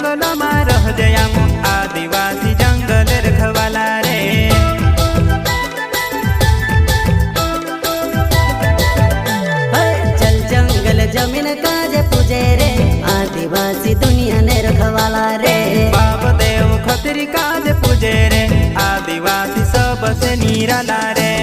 जंगलों रह जयामो आदिवासी जंगल रखवाला रे। चल जंगल जमीन काजे पूजे रे आदिवासी दुनिया ने रखवाला रे। बाप देव खतरी काज पूजे रे आदिवासी सबसे निराला रे।